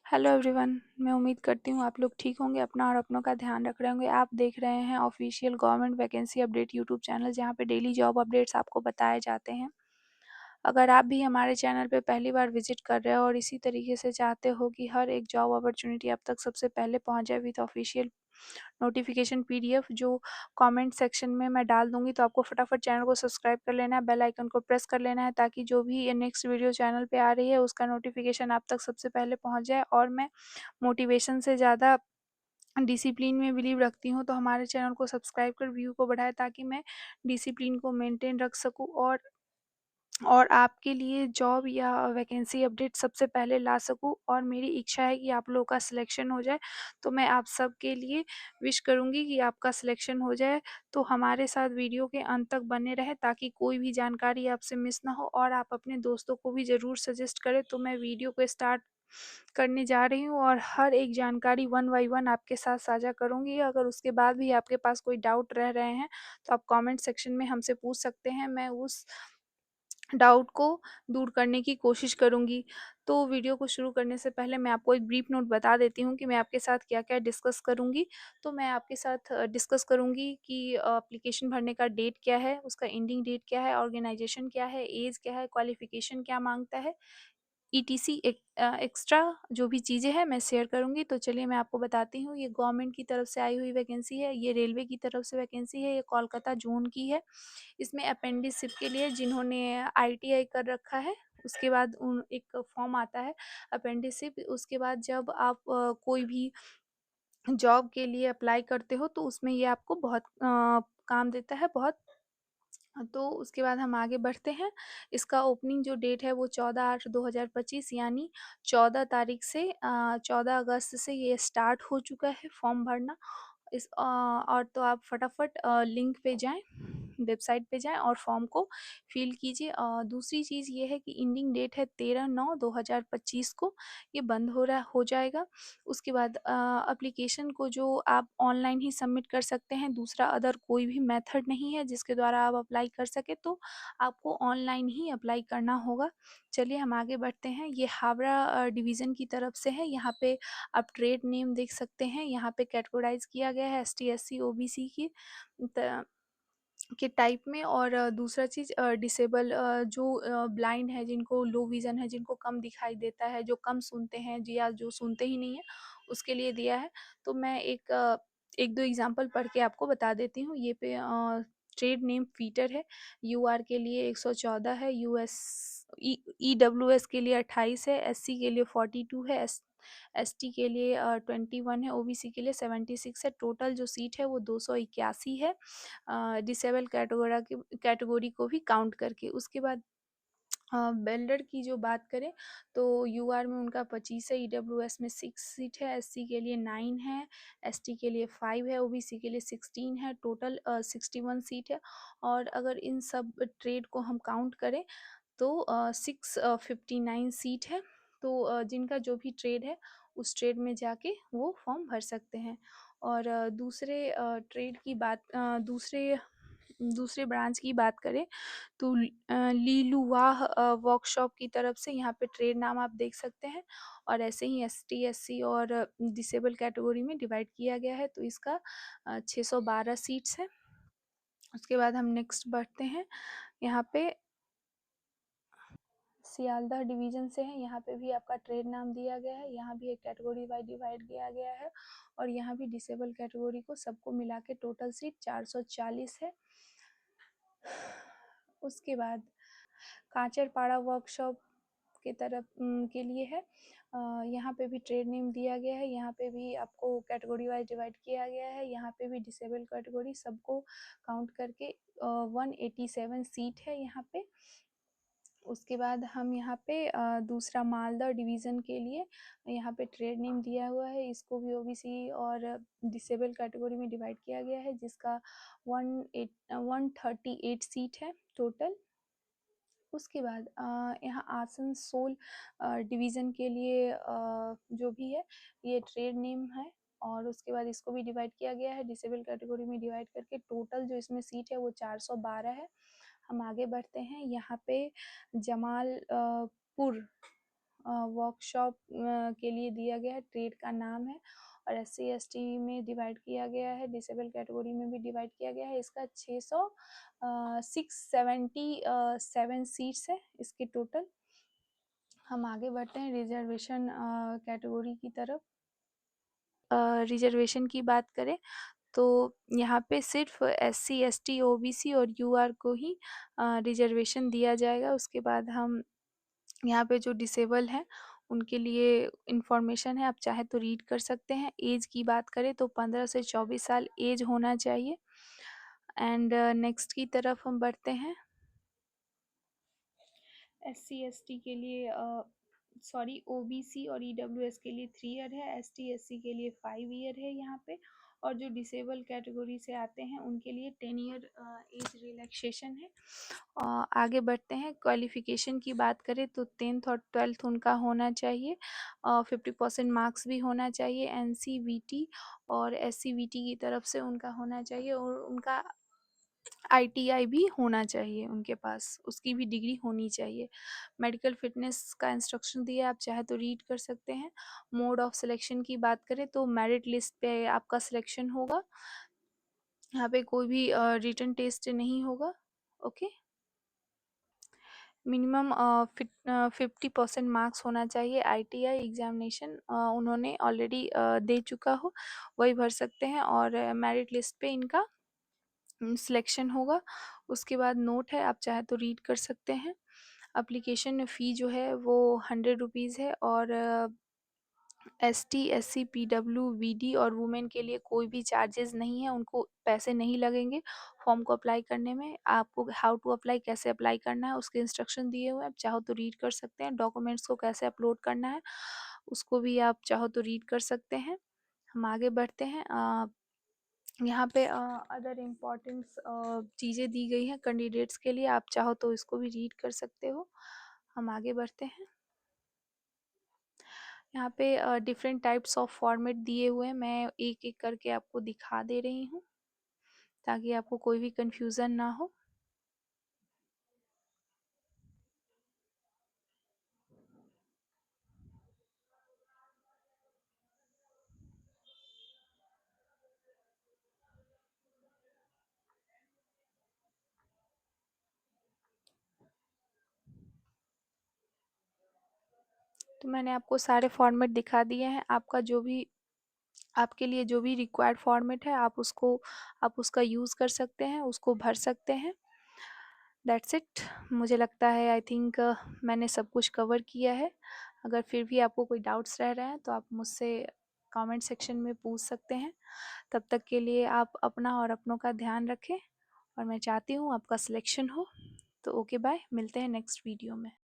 Hello everyone, मैं उम्मीद करती हूँ आप लोग ठीक होंगे, अपना और अपनों का ध्यान रख रहे होंगे। आप देख रहे हैं official government vacancy update YouTube channel, जहाँ पे डेली जॉब अपडेट्स आपको बताए जाते हैं। अगर आप भी हमारे चैनल पे पहली बार विजिट कर रहे हो और इसी तरीके से चाहते हो कि हर एक जॉब अपॉर्चुनिटी आप तक सबसे पहले पहुँच जाए विथ ऑफिशियल नोटिफिकेशन पीडीएफ जो कमेंट सेक्शन में मैं डाल दूंगी, तो आपको फटाफट चैनल को सब्सक्राइब कर लेना है, बेल आइकन को प्रेस कर लेना है, ताकि जो भी नेक्स्ट वीडियो चैनल पे आ रही है उसका नोटिफिकेशन आप तक सबसे पहले पहुंच जाए। और मैं मोटिवेशन से ज़्यादा डिसिप्लिन में बिलीव रखती हूँ, तो हमारे चैनल को सब्सक्राइब कर व्यू को बढ़ाएं, ताकि मैं डिसिप्लिन को मेंटेन रख सकूँ और आपके लिए जॉब या वैकेंसी अपडेट सबसे पहले ला सकूँ। और मेरी इच्छा है कि आप लोगों का सिलेक्शन हो जाए, तो मैं आप सब के लिए विश करूँगी कि आपका सिलेक्शन हो जाए। तो हमारे साथ वीडियो के अंत तक बने रहें, ताकि कोई भी जानकारी आपसे मिस ना हो, और आप अपने दोस्तों को भी ज़रूर सजेस्ट करें। तो मैं वीडियो को स्टार्ट करने जा रही हूँ और हर एक जानकारी वन बाय वन आपके साथ साझा करूँगी। अगर उसके बाद भी आपके पास कोई डाउट रह रहे हैं, तो आप कमेंट सेक्शन में हमसे पूछ सकते हैं, मैं उस डाउट को दूर करने की कोशिश करूँगी। तो वीडियो को शुरू करने से पहले मैं आपको एक ब्रीफ नोट बता देती हूँ कि मैं आपके साथ क्या-क्या डिस्कस करूँगी। तो मैं आपके साथ डिस्कस करूँगी कि एप्लीकेशन भरने का डेट क्या है, उसका एंडिंग डेट क्या है, ऑर्गेनाइजेशन क्या है, ऐज क्या है, क्वालिफ़िकेशन क्या माँगता है, ईटीसी एक्स्ट्रा जो भी चीज़ें हैं मैं शेयर करूँगी। तो चलिए मैं आपको बताती हूँ, ये गवर्नमेंट की तरफ से आई हुई वैकेंसी है, ये रेलवे की तरफ से वैकेंसी है, ये कोलकाता ज़ोन की है। इसमें अपेंडिसिप के लिए जिन्होंने आईटीआई कर रखा है, उसके बाद उन एक फॉर्म आता है अपेंडिसिप। उसके बाद जब आप कोई भी जॉब के लिए अप्लाई करते हो, तो उसमें ये आपको बहुत काम देता है, बहुत। तो उसके बाद हम आगे बढ़ते हैं। इसका ओपनिंग जो डेट है वो 14/8/2025 यानी 14 तारीख से 14 अगस्त से ये स्टार्ट हो चुका है फॉर्म भरना। और तो आप फटाफट लिंक पे जाएँ, वेबसाइट पे जाएँ और फॉर्म को फिल कीजिए। दूसरी चीज़ ये है कि एंडिंग डेट है 13/9/2025 को ये बंद हो जाएगा। उसके बाद एप्लीकेशन को जो आप ऑनलाइन ही सबमिट कर सकते हैं, दूसरा अदर कोई भी मेथड नहीं है जिसके द्वारा आप अप्लाई कर सकें, तो आपको ऑनलाइन ही अप्लाई करना होगा। चलिए हम आगे बढ़ते हैं। ये हावड़ा डिवीज़न की तरफ से है। यहाँ पे आप ट्रेड नेम देख सकते हैं, यहाँ पे कैटेगराइज़ किया गया है एसटी, एससी, ओबीसी की त के टाइप में। और दूसरा चीज़ डिसेबल जो ब्लाइंड है, जिनको लो विज़न है, जिनको कम दिखाई देता है, जो कम सुनते हैं जी, या जो सुनते ही नहीं हैं, उसके लिए दिया है। तो मैं एक दो एग्ज़ाम्पल पढ़ के आपको बता देती हूँ। ये पे ट्रेड नेम फीटर है, यूआर के लिए 114 है, ईडब्ल्यूएस के लिए 28 है, एससी के लिए 42 है, एसटी के लिए 21 है, ओबीसी के लिए 76 है। टोटल जो सीट है वो 281 है, डिसेबल कैटेगरी को भी काउंट करके। उसके बाद वेल्डर की जो बात करें, तो यूआर में उनका 25 है, ईडब्ल्यूएस में 6 सीट है, एससी के लिए 9 है, एसटी के लिए 5 है, ओबीसी के लिए 16 है। टोटल 61 सीट है। और अगर इन सब ट्रेड को हम काउंट करें, तो 659 सीट है। तो जिनका जो भी ट्रेड है, उस ट्रेड में जाके वो फॉर्म भर सकते हैं। और दूसरे ट्रेड की बात, दूसरे ब्रांच की बात करें, तो लीलुवाह वर्कशॉप की तरफ से यहाँ पे ट्रेड नाम आप देख सकते हैं। और ऐसे ही एसटी, एससी और डिसेबल कैटेगरी में डिवाइड किया गया है। तो इसका 612 सीट्स है। उसके बाद हम नेक्स्ट बढ़ते हैं। यहाँ पे सियालदह डिवीजन से है, यहाँ पे भी आपका ट्रेड नाम दिया गया है, यहाँ भी एक कैटेगरी वाइज डिवाइड किया गया है। और यहाँ भी डिसेबल कैटेगरी को सबको मिला के टोटल सीट 440 है। उसके बाद कांचरपाड़ा वर्कशॉप के तरफ के लिए है। यहाँ पे भी ट्रेड नेम दिया गया है, यहाँ पे भी आपको कैटेगरी वाइज डिवाइड किया गया है, यहाँ पे भी डिसेबल कैटेगरी सबको काउंट करके 187 सीट है यहाँ पे। उसके बाद हम यहाँ पे दूसरा मालदा डिवीज़न के लिए यहाँ पे ट्रेड नेम दिया हुआ है, इसको भी ओबीसी और डिसेबल कैटेगरी में डिवाइड किया गया है, जिसका 138 सीट है टोटल। उसके बाद यहाँ आसनसोल डिवीज़न के लिए जो भी है, ये ट्रेड नेम है। और उसके बाद इसको भी डिवाइड किया गया है डिसेबल कैटेगरी में डिवाइड करके। टोटल जो इसमें सीट है वो 412 है। हम आगे बढ़ते हैं। यहाँ पे जमालपुर वर्कशॉप के लिए दिया गया है, ट्रेड का नाम है, और SC ST में डिवाइड किया गया है, डिसेबल कैटेगरी में भी डिवाइड किया गया है। इसका 677 सीट्स है इसके टोटल। हम आगे बढ़ते हैं रिजर्वेशन कैटेगरी की तरफ। रिजर्वेशन की बात करें तो यहाँ पे सिर्फ SC ST OBC और UR को ही रिजर्वेशन दिया जाएगा। उसके बाद हम यहाँ पे जो डिसेबल हैं उनके लिए इंफॉर्मेशन है, आप चाहे तो रीड कर सकते हैं। एज की बात करें तो 15 से 24 साल एज होना चाहिए। एंड नेक्स्ट की तरफ हम बढ़ते हैं। SC ST के लिए OBC और EWS के लिए 3 ईयर है, ST SC के लिए 5 ईयर है यहाँ पे, और जो डिसेबल कैटेगरी से आते हैं उनके लिए 10 ईयर एज रिलैक्सेशन है। आगे बढ़ते हैं। क्वालिफिकेशन की बात करें तो 10th और 12th उनका होना चाहिए, 50% मार्क्स भी होना चाहिए NCVT और SCVT की तरफ से उनका होना चाहिए, और उनका ITI भी होना चाहिए उनके पास, उसकी भी डिग्री होनी चाहिए। मेडिकल फिटनेस का इंस्ट्रक्शन दिया है, आप चाहे तो रीड कर सकते हैं। मोड ऑफ सिलेक्शन की बात करें तो मेरिट लिस्ट पे आपका सिलेक्शन होगा, यहाँ पे कोई भी रिटन टेस्ट नहीं होगा। ओके, मिनिमम 50% मार्क्स होना चाहिए। ITI एग्जामिनेशन उन्होंने ऑलरेडी दे चुका हो, वही भर सकते हैं, और मेरिट लिस्ट पे इनका सिलेक्शन होगा। उसके बाद नोट है, आप चाहे तो रीड कर सकते हैं। एप्लीकेशन फ़ी जो है वो 100 रुपीज़ है, और ST SC PW VD और वुमेन के लिए कोई भी चार्जेस नहीं है, उनको पैसे नहीं लगेंगे फॉर्म को अप्लाई करने में। आपको हाउ टू अप्लाई, कैसे अप्लाई करना है उसके इंस्ट्रक्शन दिए हुए हैं, आप चाहो तो रीड कर सकते हैं। डॉक्यूमेंट्स को कैसे अपलोड करना है उसको भी आप चाहो तो रीड कर सकते हैं। हम आगे बढ़ते हैं। यहाँ पे अदर इम्पॉर्टेंट्स चीज़ें दी गई हैं कैंडिडेट्स के लिए, आप चाहो तो इसको भी रीड कर सकते हो। हम आगे बढ़ते हैं। यहाँ पे डिफरेंट टाइप्स ऑफ फॉर्मेट दिए हुए हैं, मैं एक एक करके आपको दिखा दे रही हूँ ताकि आपको कोई भी कंफ्यूजन ना हो। तो मैंने आपको सारे फॉर्मेट दिखा दिए हैं। आपका जो भी, आपके लिए जो भी रिक्वायर्ड फॉर्मेट है आप उसका यूज़ कर सकते हैं, उसको भर सकते हैं। That's it. मुझे लगता है आई थिंक मैंने सब कुछ कवर किया है। अगर फिर भी आपको कोई डाउट्स रह रहे हैं तो आप मुझसे कमेंट सेक्शन में पूछ सकते हैं। तब तक के लिए आप अपना और अपनों का ध्यान रखें, और मैं चाहती हूँ आपका सिलेक्शन हो। तो ओके बाय, मिलते हैं नेक्स्ट वीडियो में।